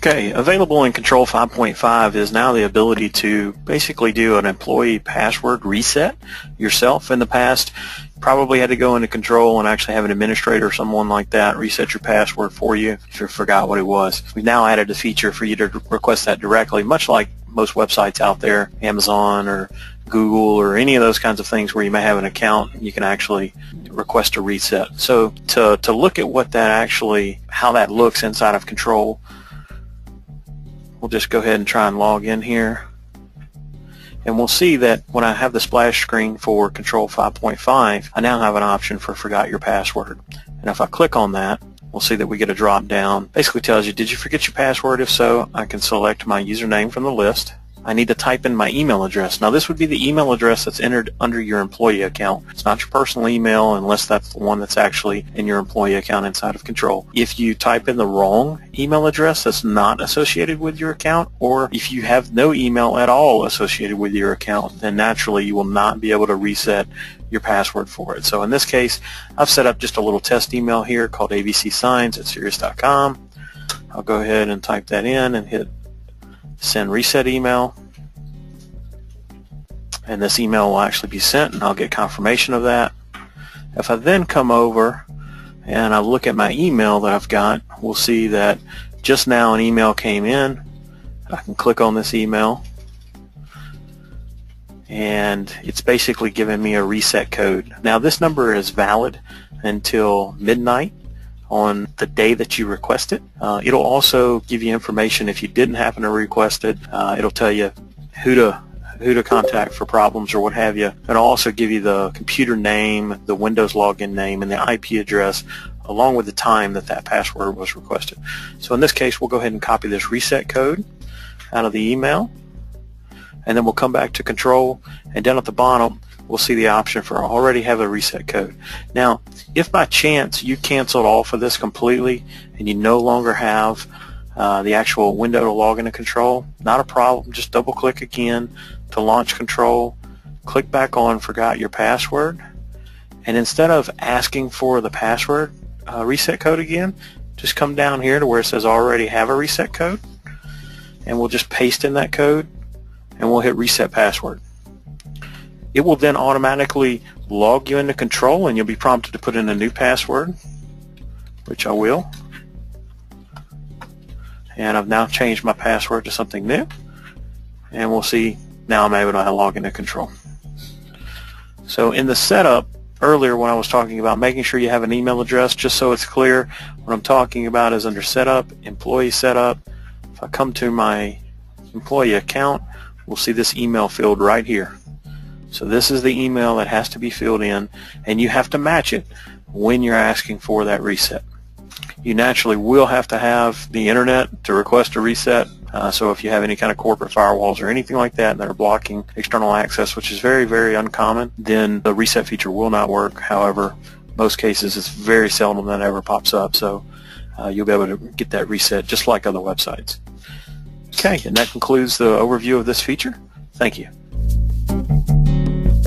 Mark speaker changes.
Speaker 1: Okay, available in Control 5.5 is now the ability to basically do an employee password reset yourself. In the past, you probably had to go into Control and actually have an administrator or someone like that reset your password for you if you forgot what it was. We've now added a feature for you to request that directly, much like most websites out there, Amazon or Google or any of those kinds of things where you may have an account, you can actually request a reset. So to look at what that actually, how that looks inside of Control, we'll just go ahead and try and log in here, and we'll see that when I have the splash screen for Control 5.5, I now have an option for forgot your password. And if I click on that, we'll see that we get a drop down. Basically tells you, did you forget your password? If so, I can select my username from the list. I need to type in my email address. Now this would be the email address that's entered under your employee account. It's not your personal email unless that's the one that's actually in your employee account inside of Control. If you type in the wrong email address that's not associated with your account, or if you have no email at all associated with your account, then naturally you will not be able to reset your password for it. So in this case, I've set up just a little test email here called abcsigns@sirius.com. I'll go ahead and type that in and hit send reset email, and this email will actually be sent and I'll get confirmation of that. If I then come over and I look at my email that I've got, we'll see that just now an email came in. I can click on this email and it's basically giving me a reset code. Now this number is valid until midnight on the day that you request it. It'll also give you information if you didn't happen to request it. It'll tell you who to contact for problems or what have you. It'll also give you the computer name, the Windows login name, and the IP address along with the time that that password was requested. So in this case, we'll go ahead and copy this reset code out of the email, and then we'll come back to Control, and down at the bottom we'll see the option for already have a reset code. Now if by chance you canceled off of this completely and you no longer have the actual window to log into Control, not a problem. Just double click again to launch Control, click back on forgot your password, and instead of asking for the password reset code again, just come down here to where it says already have a reset code, and we'll just paste in that code and we'll hit reset password. It will then automatically log you into Control and you'll be prompted to put in a new password, which I will. And I've now changed my password to something new, and we'll see now I'm able to log into Control. So in the setup earlier when I was talking about making sure you have an email address, just so it's clear, what I'm talking about is under setup, employee setup. If I come to my employee account, we'll see this email field right here. So this is the email that has to be filled in, and you have to match it when you're asking for that reset. You naturally will have to have the internet to request a reset. So if you have any kind of corporate firewalls or anything like that that are blocking external access, which is very, very uncommon, then the reset feature will not work. However, most cases it's very seldom that ever pops up, so you'll be able to get that reset just like other websites. Okay, and that concludes the overview of this feature. Thank you.